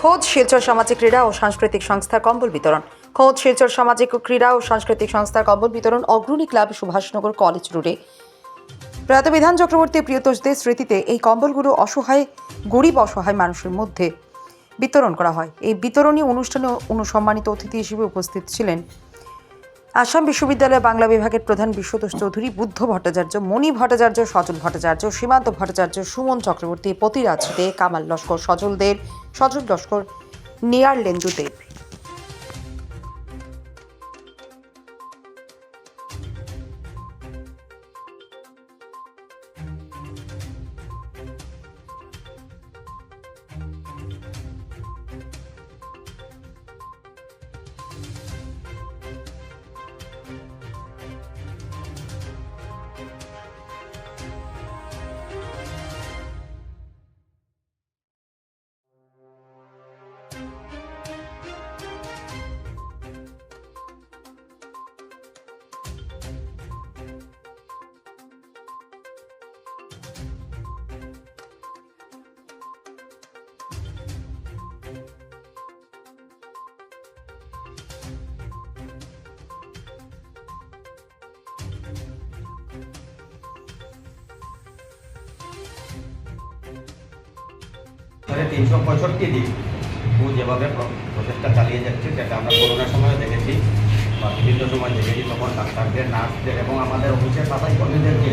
খোদ শিলচর সামাজিক ক্রীড়া ও সাংস্কৃতিক সংস্থার কম্বল বিতরণ। খোদ শিলচর সামাজিক ক্রীড়া ও সাংস্কৃতিক সংস্থার কম্বল বিতরণ অগ্রণী ক্লাব সুভাষনগর কলেজ রোডে। প্রয়াত বিধান চক্রবর্তী প্রিয়তোষদের স্মৃতিতে এই কম্বলগুলো গরিব অসহায় মানুষের মধ্যে বিতরণ করা হয়। এই বিতরণী অনুষ্ঠানে অনুসম্মানিত অতিথি হিসেবে উপস্থিত ছিলেন আসাম বিশ্ববিদ্যালয় বাংলা বিভাগের প্রধান বিশ্বতোষ চৌধুরী, বুদ্ধ ভট্টাচার্য, মণি ভট্টাচার্য, সজল ভট্টাচার্য, সীমান্ত ভট্টাচার্য, সুমন চক্রবর্তী, পতিরাজ দে, কামাল লস্কর, সজল লস্কর, নিয়ারলেন্দু দেব। মানে 365 দিন ও যেভাবে প্রচেষ্টা চালিয়ে যাচ্ছে, সেটা আমরা করোনার সময় দেখেছি বা বিভিন্ন সময় দেখেছি। তখন ডাক্তারদের, নার্সদের এবং আমাদের অফিসের সাফাই কর্মীদেরকে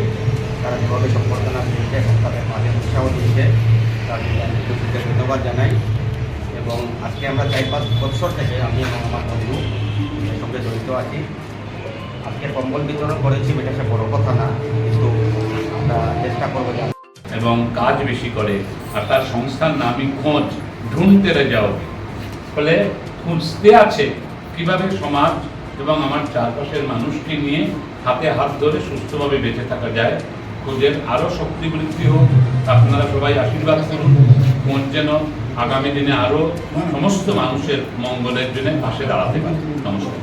তারা যেভাবে সম্বর্ধনা দিচ্ছে এবং তাদের মাঝে উৎসাহ দিচ্ছে, তার জন্য আমি ধন্যবাদ জানাই। এবং আজকে আমরা 4-5 বছর থেকে আমি এবং আমার বন্ধু এর সঙ্গে জড়িত আছি। আজকে কম্বল বিতরণ করেছি, এটা সে বড় কথা না, কিন্তু আমরা চেষ্টা করবো এবং কাজ বেশি করে। আর তার সংস্থার নামই খোঁজ, ঢুঁড়তে যাও। ফলে খুঁজতে আছে কিভাবে সমাজ এবং আমার চারপাশের মানুষকে নিয়ে হাতে হাত ধরে সুস্থভাবে বেঁচে থাকা যায়। খোঁজের আরও শক্তি বৃদ্ধি হোক, আপনারা সবাই আশীর্বাদ করুন। খোঁজ যেন আগামী দিনে আরও সমস্ত মানুষের মঙ্গলের জন্য পাশে দাঁড়াতে পারে। নমস্কার।